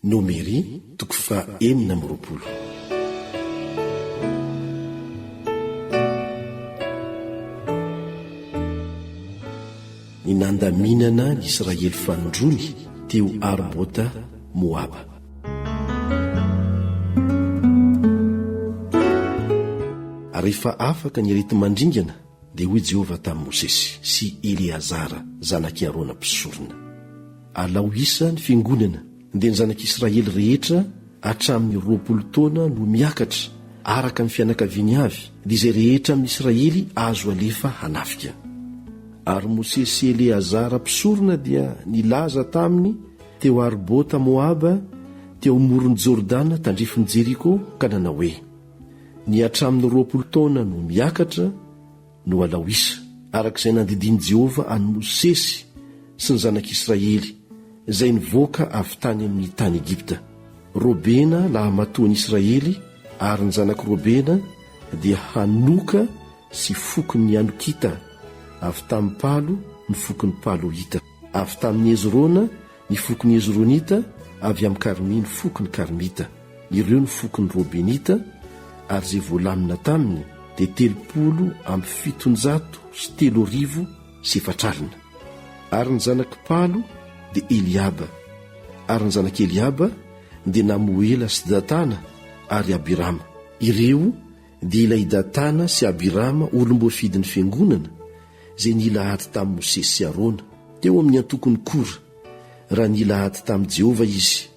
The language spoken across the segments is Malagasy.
Nomeri toko fa enina amby roapolo. Ny nandaminana ny Israely fanondrony teo Arbota Moaba. Rehefa afaka ny arety mandringana dia hoy Jehovah tamin'i Mosesy sy Eleazara zanak'i Arona mpisorona: alao isa ny fiangonana dia ny zanak'Israely rehetra hatramin'ny 20 taona no miakatra araka ny fianakaviany avy, dia izay rehetra amin'ny Israely azo alefa hanafika. Ary Mosesy sy Eleazara mpisorona dia nilaza taminy teo Arbota Moaba, teo amoron'ny Jordana tandrifin'ny Jeriko, ka nanao hoe: ny hatramin'ny 20 taona no miakatra no alao isa, arak'izay nandidiny Jehovah any Mosesy sy ny zanak'Israely izay nivoaka avy tany amin'ny tany Egipta. Robena lahamatoan'i Israely, ary ny zanak' Robena dia Hanoka sy fokon'ny Anokita, avy tamin'ny Palo ny fokon'ny Palohita, avy tamin'ny Ezrona ny fokon'ny Ezronita, avy amin'ny Karmi ny fokon'ny Karmita. Ireo ny fokon'ny Robenita, ary izay voalamina taminy dia 773 Ary ny zanak' Palo dia Eliaba, ary ny zanak' Eliaba dia Namoela sy Datana ary Abirama. Ireo dia ilay Datana sy Abirama olom-boafidin'ny fiangonana izay nilahady tamin'i Mosesy sy Arona teo amin'ny antokony Kora, raha nilahady tamin'i Jehovah izy.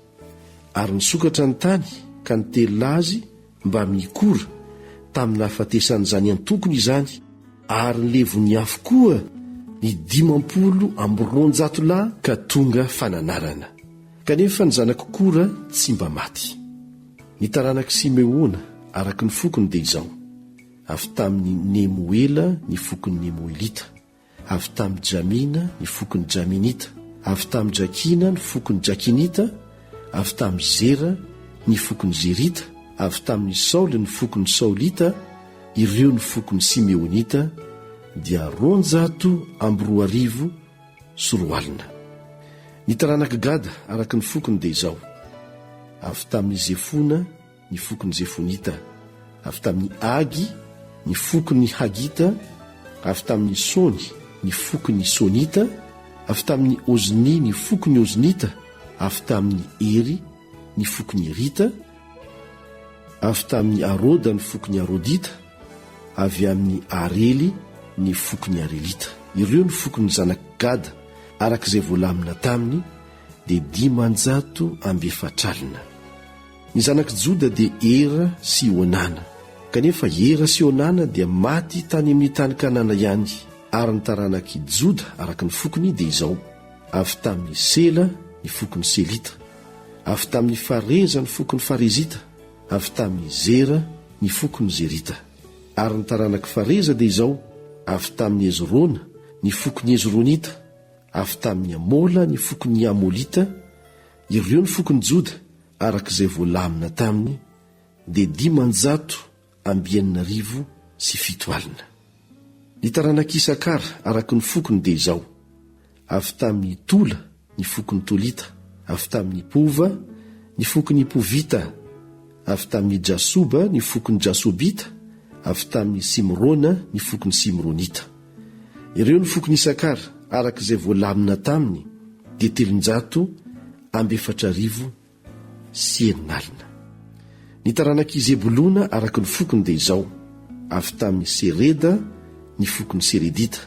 Ary nisokatra ny tany ka nitelina azy mba mikora tamin'ny hahafatesan'izany antokony izany, ary nilevony afo koa ny 500 ka tonga fananarana. Kanefa ny zanak' Kora tsy mba maty. Ny taranak'i Simeona araka ny fokony dia izao: avy tamin'ny Nemoela ny fokon'ny Nemoelita, avy tamin'ny Jamina ny fokon'ny Jaminita, avy tamin'ny Jakina ny fokon'ny Jakinita, avy tamin'ny Zera ny fokon'ny Zerita, avy tamin'ny Saoly ny fokon'ny Saolita. Ireo ny fokon'ny Simeonita dia 240. Ny taranak'i Gada araka ny fokony dia izao: avy tamin'ny Zefona ny fokon'ny Zefonita, avy tamin'ny Agy ny fokon'ny Hagita, avy tamin'ny Sony ny fokon'ny Sonita, avy tamin'ny Ozni ny fokon'ny Oznita, avy tamin'ny Ery ny fokon'ny Erita, avy tamin'ny Aroda ny fokon'ny Arodita, avy amin'ny Arely ny fokon'ny Arelita. Ireo ny fokon'ny zanak' Gada arak'izay voalamina taminy dia 540. Ny zanak' Joda dia Era sy Onana, kanefa Era sy Onana dia maty tany amin'ny tany Kanana ihany. Ary ny taranak'i Joda araka ny fokony dia izao: avy tamin'ny Sela ny fokon'ny Selita, avy tamin'ny Fareza ny fokon'ny Farezita, avy tamin'ny Zera ny fokon'ny Zerita. Ary ny taranak'i Fareza dia izao: avy tamin'ny Ezrona ny fokon'ny Ezronita, avy tamin'ny Amola ny fokon'ny Amolita. Ireo ny fokon'ny Joda arak'izay voalamina taminy dia 570. Ny taranak'i Isakara araka ny fokony dia izao: avy tamin'ny Tola ny fokon'ny Tolita, avy tamin'ny Pova ny fokon'ny Povita, avy tamin'ny Jasoba ny fokon'ny Jasobita, avy tamin'ny Simrona ny fokon'ny Simronita. Ireo ny fokon'ny Isakara arak'izay voalamina taminy dia 340. Ny taranak'i Zebulona araka ny fokony dia izao: avy tamin'ny Sereda ny fokon'ny Seredita,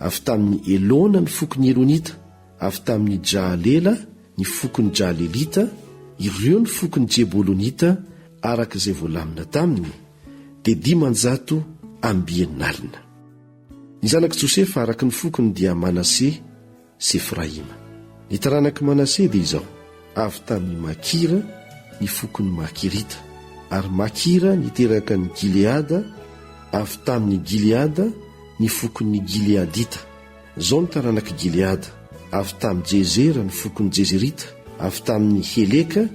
avy tamin'ny Elona ny fokon'ny Elonita, avy tamin'ny Jaalela ny fokon'ny Jaalelita. Ireo ny fokon'ny Jebolonita arak'izay voalamina taminy dia 500. Ny zanak' Josefa araka ny fokony dia Manase sy Efraima. Ny taranak'i Manase dia izao: avy tamin'ny Makira ny fokon'ny Makirita, ary Makira niteraka ny Gileada, avy tamin'ny Gileada ny fokon'ny Gileadita. Zao ny taranak'i Gileada: avy tamin'ny Jezera ny fokon'ny Jezerita, avy tamin'ny Heleka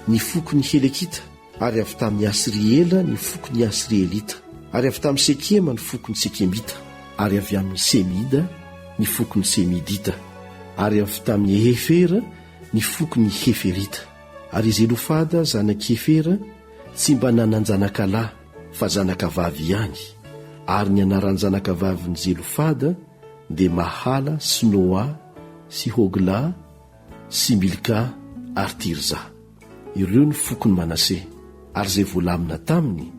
ny fokon'ny Helekita, ary avy tamin'ny Asriela ny fokon'ny Asrielita, ary avy tamin'ny Sekema ny fokon'ny Sekemita, ary avy amin'ny Semida ny fokon'ny Semidita, ary avy tamin'ny Hefera ny fokon'ny Heferita, Ary Zelofada zanaka Efera tsy mba nanan-janakalahy fa zanakavavy ihany, ary ny anaran'ny zanakavavy ny Zelofada dia Mahala sy Noa sy Hogla sy Milka ary Tirza. Ireo ny fokony Manase, ary izay voalamina taminy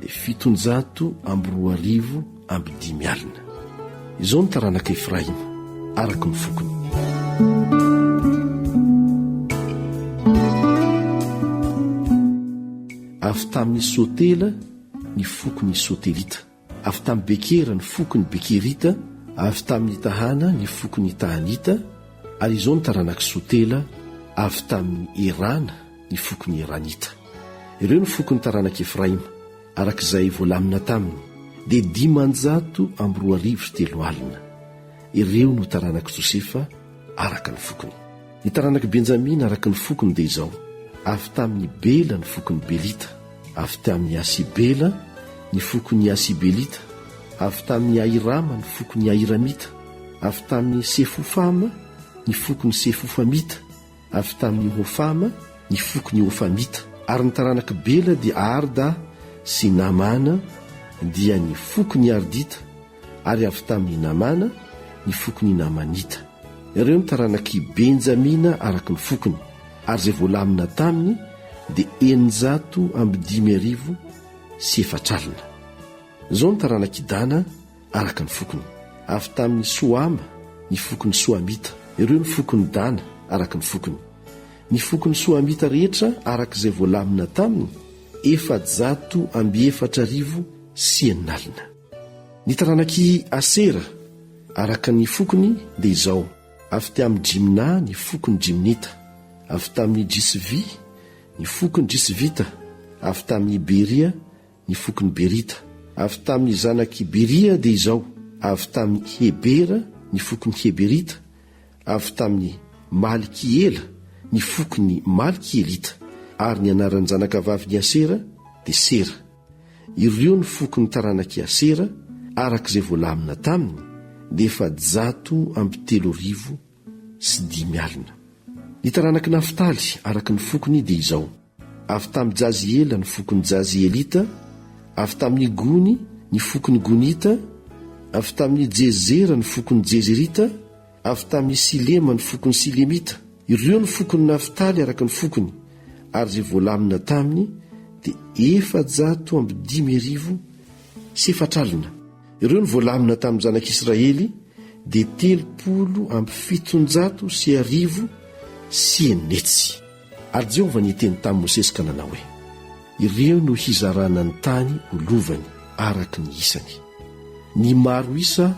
dia 725 alina. Izao ny taranaka Efraima araky ny fokony. Avy tamin'ny Sotela ny fokony Sotelita, avy tamin'ny Bekera ny fokony Bekerita, avy tamin'ny Tahana ny fokony Tahanita. Ary izao ny taranaka Sotela, avy tamin'ny Erana ny fokony Eranita. Ireo ny fokony taranaka Efraima arak'izay voalamina taminy dia 523 alina. Ireo no taranaka Josefa araka ny fokony. Ny taranaka Benjamina araka ny fokony dia izao: avy tamin'ny Bela ny fokony Belita, avy tamin'ny Asibela ny fokony Asibelita, avy tamin'ny Airama ny fokony Airamita, avy tamin'ny Sefofama ny fokony Sefofamita, avy tamin'ny Hofama ny fokony Hofamita. Ary ny taranaka Bela dia Arda sy Namana dia ny fokony Ardita, ary avy tamin'ny Namana ny fokony Namanita. Ireo ny taranaky Benjamina araky ny fokony, ary izay voalamina taminy dia 754 alina. Izao ny taranaky Dana araka ny fokony, avy tamin'ny Soama ny fokony Soamita. Ireo ny fokony Dana araka ny fokony. Ny fokony Soamita rehetra arak'izay voalamina taminy 724 alina. Ny taranaky Asera araka ny fokony dia izao: avy tamin'ny Jimna ny fokony Jimnita, avy tamin'ny Jisvi ny fokony Jisvita, avy tamin'ny Beria ny fokony Berita, avy tamin'ny zanaky Beria dia izao: avy tamin'ny Hebera ny fokony Heberita, avy tamin'ny Malkiela ny fokony Malkielita. Ary ny anaran'ny zanakavavy ny Asera dia Sera. Ireo ny fokony taranaky Asera arak'izay voalamina taminy dia 735 alina. Ny taranaky Naftaly araky ny fokony dia izao: avy tamin'ny Jaziela ny fokony Jazielita, avy tamin'ny Gony ny fokony Gonita, avy tamin'ny Jezera ny fokony Jezerita, avy tamin'ny Silema ny fokony Silemita. Ireo ny fokony Naftaly araky ny fokony, ary izay voalamina taminy dia 754 alina. Ireo ny voalamina tamin'ny zanak'Israely dia 750 Ary Jehovah niteny tamin'ny Mosesy ka nanao hoe: ireo no hizarana ny tany olovany araky ny isany. Ny maro isa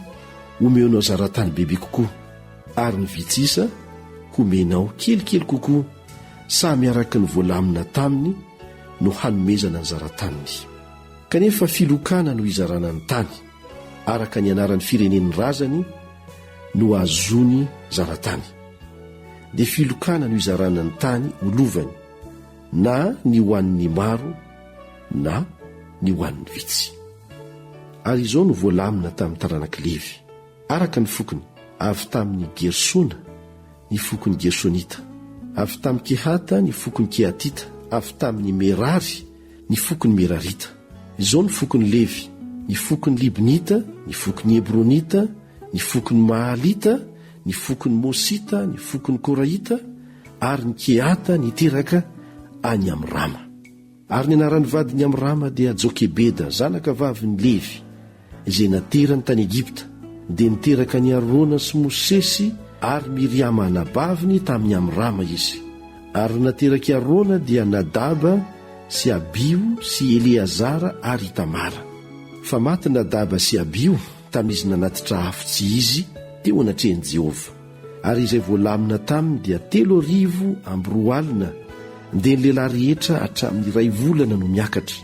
omeonao zaratany bebe kokoa, ary ny vitsy isa homenao kelikely kokoa, samy araky ny voalamina taminy no hanomezana ny zarataniny. Kanefa filokana no hizarana ny tany, araka ny anaran'ny firenen'ny razany no azony zaratany. Dia filokana no hizarana ny tany olovany, na ny hoan'ny maro na ny hoan'ny vitsy. Ary izao no voalamina tamin'ny taranaky Levy araka ny fokony: avy tamin'ny Gersona ny fokony Gersonita, avy tamin'ny Kehata ny fokony Kehatita, avy tamin'ny Merary ny fokony Merarita. Izao ny fokony Levy: ny fokony Libnita, ny fokony Hebronita, ny fokony Mahalita, ny fokony Mosita, ny fokony Koraita, ary ny Kehata niteraka any Amrama. Ary ny anaran'ny vadiny Amrama dia Jokebeda, zanakavavy ny Levy, izay naterany tany Egipta, dia niteraka ny Arona sy Mosesy ary Miriama anabaviny tamin'ny Amrama izy. Ary nateraky Arona dia Nadaba sy Abio sy Eleazara ary Itamara. Fa maty Nadaba sy Abio tamin'izy nanatitra afo tsy izy teo anatrehan'i Jehovah. Ary izay voalamina taminy dia 300 alina, dia ny lehilahy rehetra hatramin'ny 2 volana no miakatra.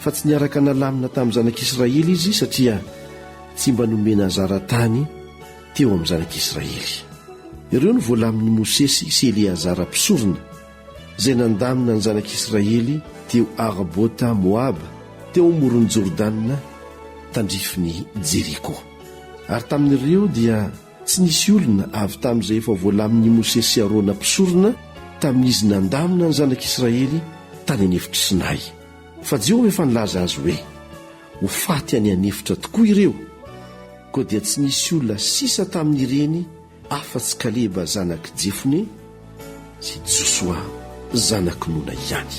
Fa tsy niaraka nalamina tamin'ny zanak'Israely izy, satria tsy mba nomena zaratany teo amin'ny zanak'Israely. Ireo ny voalamin'ny Mosesy sy Eleazara mpisorona, izay nandamina ny zanak'Israely teo Arbota Moaba, teo amoron'ny Jordanina, tandrifin'ny Jeriko. Ary tamin'ireo dia tsy nisy olona avy tamin'izay efa voalamin'ny Mosesy sy Arona mpisorona tamin'izy nandamina ny zanak'Israely tany anefitry Sinay. Fa Jehovah efa nilaza azy hoe ho faty any anefitra tokoa ireo, koa dia tsy nisy olona sisa tamin'ireny afa-tsy Kaleba zanaky Jefone sy Josoa zanaky Nona ihany.